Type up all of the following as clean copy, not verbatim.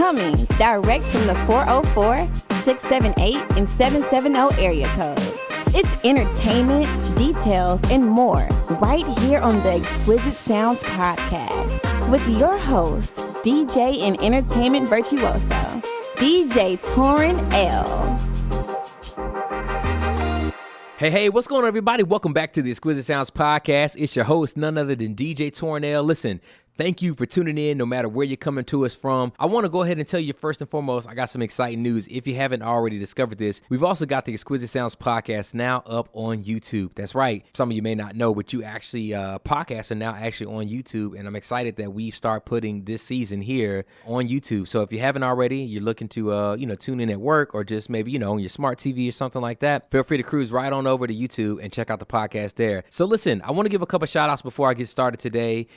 Coming direct from the 404, 678, and 770 area codes. It's entertainment, details, and more right here on the Exquisite Sounds Podcast with your host, DJ and entertainment virtuoso, DJ Toryn L. Hey, what's going on, everybody? Welcome back to the Exquisite Sounds Podcast. It's your host, none other than DJ Toryn L. Listen, thank you for tuning in no matter where you're coming to us from. I want to go ahead and tell you first and foremost, I got some exciting news. If you haven't already discovered this, we've also got the Exquisite Sounds Podcast now up on YouTube. That's right. Some of you may not know, but you actually, podcasts are now actually on YouTube, and I'm excited that we've started putting this season here on YouTube. So if you haven't already, you're looking to, tune in at work or just maybe, on your smart TV or something like that, feel free to cruise right on over to YouTube and check out the podcast there. So listen, I want to give a couple shout outs before I get started today.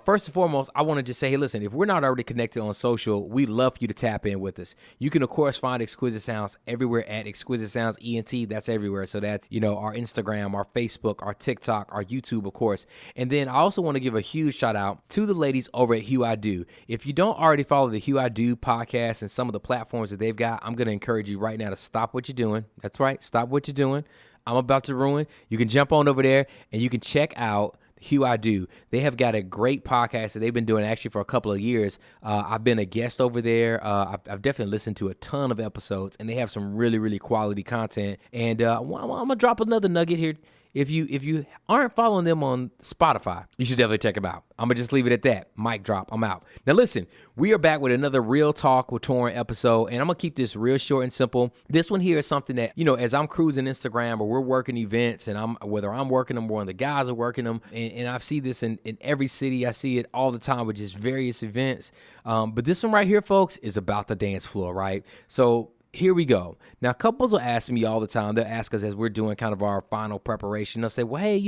First and foremost, I want to just say, hey, listen, if we're not already connected on social, we'd love for you to tap in with us. You can, of course, find Exquisite Sounds everywhere at Exquisite Sounds Ent. That's everywhere. So that's, our Instagram, our Facebook, our TikTok, our YouTube, of course. And then I also want to give a huge shout out to the ladies over at Hue I Do. If you don't already follow the Hue I Do podcast and some of the platforms that they've got, I'm going to encourage you right now to stop what you're doing. That's right. Stop what you're doing. I'm about to ruin. You can jump on over there and you can check out Hue I Do. They have got a great podcast that they've been doing actually for a couple of years. I've been a guest over there. I've definitely listened to a ton of episodes, and they have some really, really quality content. And I'm gonna drop another nugget here. If you aren't following them on Spotify, you should definitely check them out. I'm going to just leave it at that. Mic drop. I'm out. Now, listen, we are back with another Real Talk with Toryn episode, and I'm going to keep this real short and simple. This one here is something that, as I'm cruising Instagram or we're working events, and whether I'm working them or one of the guys are working them, and I see this in every city. I see it all the time with just various events. But this one right here, folks, is about the dance floor, right? So here we go. Now, couples will ask me all the time. They'll ask us as we're doing kind of our final preparation. They'll say, well, hey,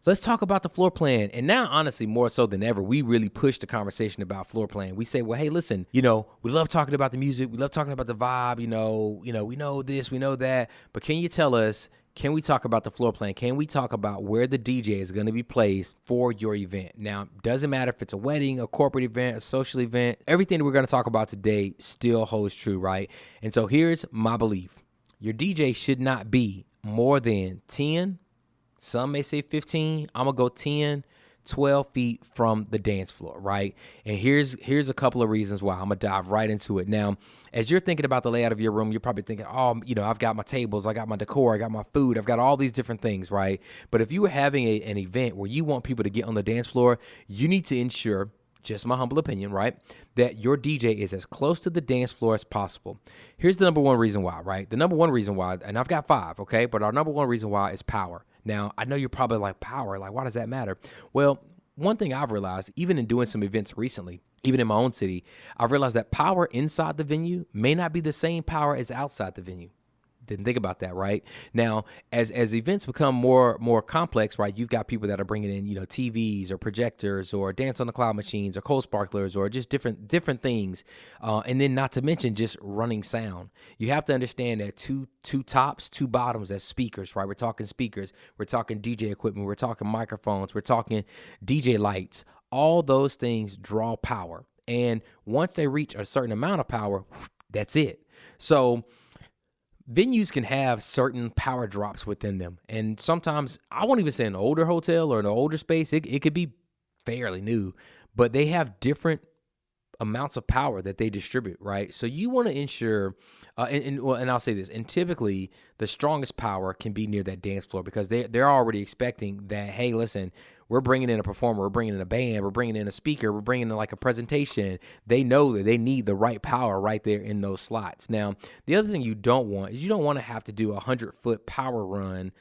let's talk about the floor plan. And now, honestly, more so than ever, we really push the conversation about floor plan. We say, well, hey, listen, we love talking about the music. We love talking about the vibe. We know this, we know that. But can you tell us, can we talk about the floor plan? Can we talk about where the DJ is going to be placed for your event? Now, doesn't matter if it's a wedding, a corporate event, a social event, everything that we're going to talk about today still holds true, right? And so here's my belief. Your DJ should not be more than 10, some may say 15, I'm going to go 10, 12 feet from the dance floor, right? And here's a couple of reasons why. I'm going to dive right into it. Now, as you're thinking about the layout of your room, you're probably thinking, I've got my tables, I got my decor, I got my food, I've got all these different things, right? But if you were having an event where you want people to get on the dance floor, you need to ensure, just my humble opinion, right, that your DJ is as close to the dance floor as possible. Here's the number one reason why, right? The number one reason why, and I've got 5, okay? But our number one reason why is power. Now, I know you're probably like, power, like, why does that matter? Well, one thing I've realized, even in doing some events recently, even in my own city, I've realized that power inside the venue may not be the same power as outside the venue. Didn't think about that, right? Now, as events become more complex, right, you've got people that are bringing in, TVs or projectors or dance on the cloud machines or cold sparklers or just different things. And then not to mention just running sound. You have to understand that two tops, two bottoms as speakers, right? We're talking speakers. We're talking DJ equipment. We're talking microphones. We're talking DJ lights. All those things draw power. And once they reach a certain amount of power, that's it. So venues can have certain power drops within them. And sometimes, I won't even say an older hotel or an older space, it could be fairly new, but they have different amounts of power that they distribute, right? So you want to ensure, and I'll say this, and typically the strongest power can be near that dance floor because they're already expecting that, hey, listen, we're bringing in a performer, we're bringing in a band, we're bringing in a speaker, we're bringing in like a presentation. They know that they need the right power right there in those slots. Now, the other thing you don't want is you don't want to have to do a 100-foot power run,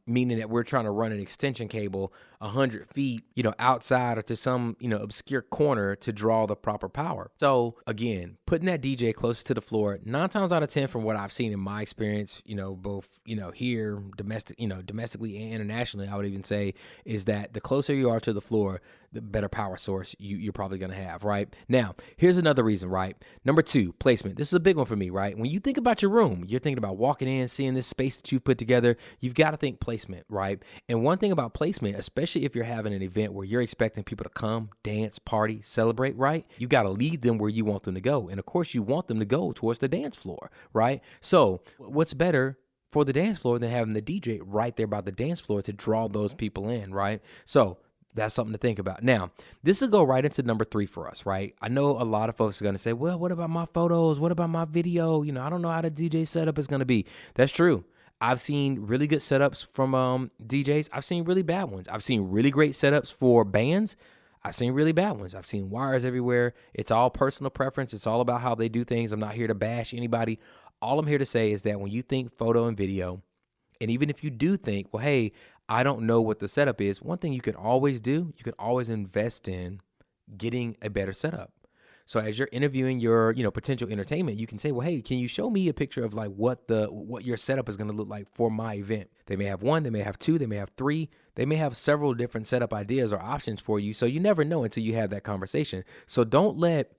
meaning that we're trying to run an extension cable 100 feet, outside or to some, obscure corner to draw the proper power. So again, putting that DJ closer to the floor, 9 times out of 10 from what I've seen in my experience, both, here, domestically and internationally, I would even say is that the closer you are to the floor, the better power source you're probably going to have, right? Now, here's another reason, right? Number 2, placement. This is a big one for me, right? When you think about your room, you're thinking about walking in, seeing this space that you've put together. You've got to think placement, right? And one thing about placement, especially if you're having an event where you're expecting people to come, dance, party, celebrate, right? You got to lead them where you want them to go. And of course, you want them to go towards the dance floor, right? So what's better for the dance floor than having the DJ right there by the dance floor to draw those people in, right? So that's something to think about. Now, this will go right into number 3 for us, right? I know a lot of folks are going to say, well, what about my photos? What about my video? I don't know how the DJ setup is going to be. That's true. I've seen really good setups from DJs. I've seen really bad ones. I've seen really great setups for bands. I've seen really bad ones. I've seen wires everywhere. It's all personal preference. It's all about how they do things. I'm not here to bash anybody. All I'm here to say is that when you think photo and video, and even if you do think, well, hey, I don't know what the setup is, one thing you can always do, you can always invest in getting a better setup. So as you're interviewing your, potential entertainment, you can say, well, hey, can you show me a picture of like what your setup is going to look like for my event? They may have 1, they may have 2, they may have 3, they may have several different setup ideas or options for you. So you never know until you have that conversation. So don't let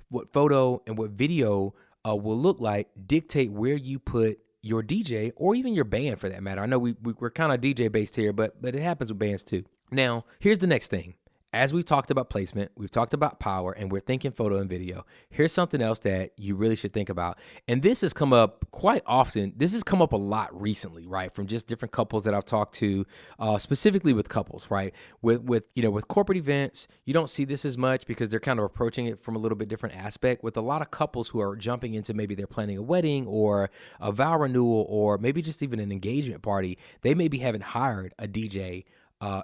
what photo and what video will look like dictate where you put your DJ or even your band for that matter. I know we're kind of DJ based here, but it happens with bands too. Now, here's the next thing. As we've talked about placement, we've talked about power, and we're thinking photo and video. Here's something else that you really should think about. And this has come up quite often. This has come up a lot recently, right? From just different couples that I've talked to, specifically with couples, right? With corporate events, you don't see this as much because they're kind of approaching it from a little bit different aspect. With a lot of couples who are jumping into maybe they're planning a wedding or a vow renewal or maybe just even an engagement party, they maybe haven't hired a DJ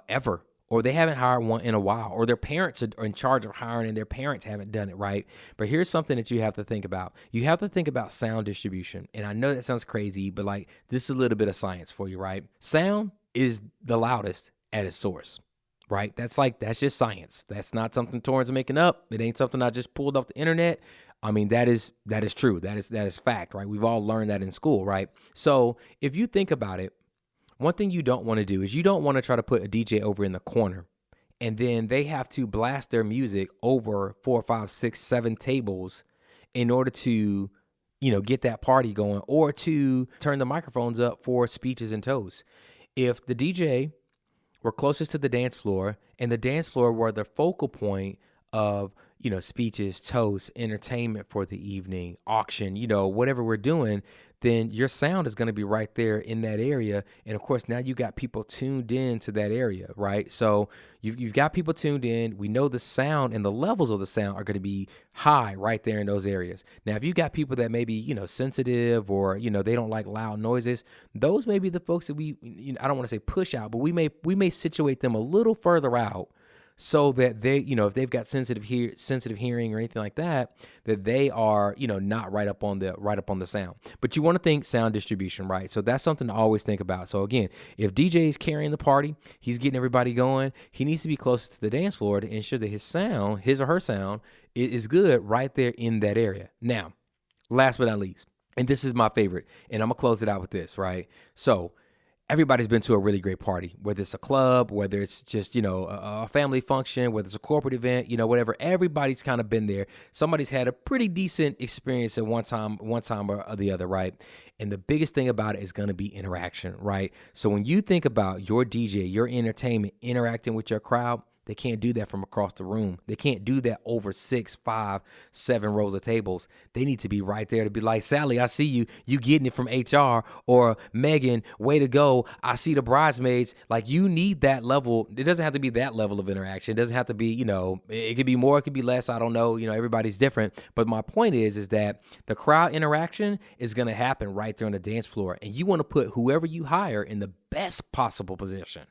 ever. Or they haven't hired one in a while, or their parents are in charge of hiring and their parents haven't done it right. But here's something that you have to think about. You have to think about sound distribution. And I know that sounds crazy, but like this is a little bit of science for you, right? Sound is the loudest at its source, right? That's just science. That's not something Torryn's making up. It ain't something I just pulled off the internet. I mean, that is true. That is fact, right? We've all learned that in school, right? So if you think about it, one thing you don't want to do is you don't want to try to put a DJ over in the corner and then they have to blast their music over 4, 5, 6, 7 tables in order to, get that party going or to turn the microphones up for speeches and toasts. If the DJ were closest to the dance floor and the dance floor were the focal point of, speeches, toasts, entertainment for the evening, auction, whatever we're doing, then your sound is going to be right there in that area. And of course, now you got people tuned in to that area, right? So you've got people tuned in. We know the sound and the levels of the sound are going to be high right there in those areas. Now, if you got people that may be, sensitive or, they don't like loud noises, those may be the folks that I don't want to say push out, but we may situate them a little further out so that they, if they've got sensitive hearing or anything like that, that they are, not right up on the sound. But you want to think sound distribution, right? So that's something to always think about. So again, if DJ is carrying the party, he's getting everybody going, he needs to be close to the dance floor to ensure that his or her sound is good right there in that area. Now, last but not least, and this is my favorite, and I'm gonna close it out with this, right? So everybody's been to a really great party, whether it's a club, whether it's just, a family function, whether it's a corporate event, whatever. Everybody's kind of been there. Somebody's had a pretty decent experience at one time or the other, right? And the biggest thing about it is going to be interaction, right? So when you think about your DJ, your entertainment interacting with your crowd, they can't do that from across the room. They can't do that over 6, 5, 7 rows of tables. They need to be right there to be like, Sally, I see you. You getting it from HR, or Megan, way to go. I see the bridesmaids. Like, you need that level. It doesn't have to be that level of interaction. It doesn't have to be, it could be more, it could be less. I don't know. Everybody's different. But my point is that the crowd interaction is going to happen right there on the dance floor. And you want to put whoever you hire in the best possible position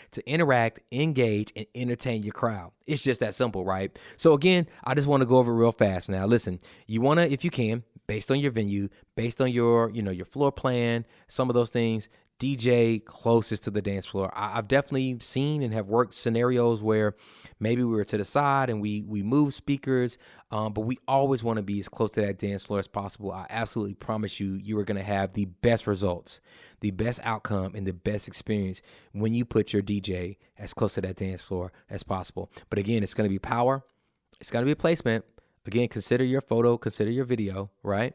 to interact, engage, and entertain your crowd. It's just that simple, right? So again, I just want to go over it real fast. Now, listen, you want to, if you can, based on your venue, based on your, your floor plan, some of those things, DJ closest to the dance floor. I've definitely seen and have worked scenarios where maybe we were to the side and we move speakers, but we always want to be as close to that dance floor as possible. I absolutely promise you are going to have the best results, the best outcome, and the best experience when you put your DJ as close to that dance floor as possible. But again, it's going to be power. It's going to be placement. Again, consider your photo, consider your video, right?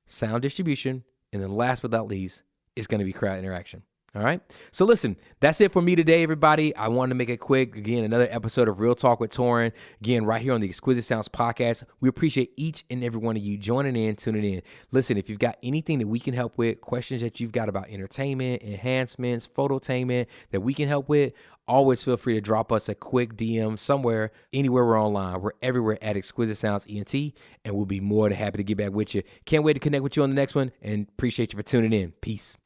Sound distribution. And then last but not least, it's going to be crowd interaction. All right. So listen, that's it for me today, everybody. I wanted to make it quick. Again, another episode of Real Talk with Toryn. Again, right here on the Exquisite Sounds Podcast. We appreciate each and every one of you joining in, tuning in. Listen, if you've got anything that we can help with, questions that you've got about entertainment, enhancements, phototainment that we can help with, always feel free to drop us a quick DM somewhere, anywhere we're online. We're everywhere at Exquisite Sounds Ent, and we'll be more than happy to get back with you. Can't wait to connect with you on the next one, and appreciate you for tuning in. Peace.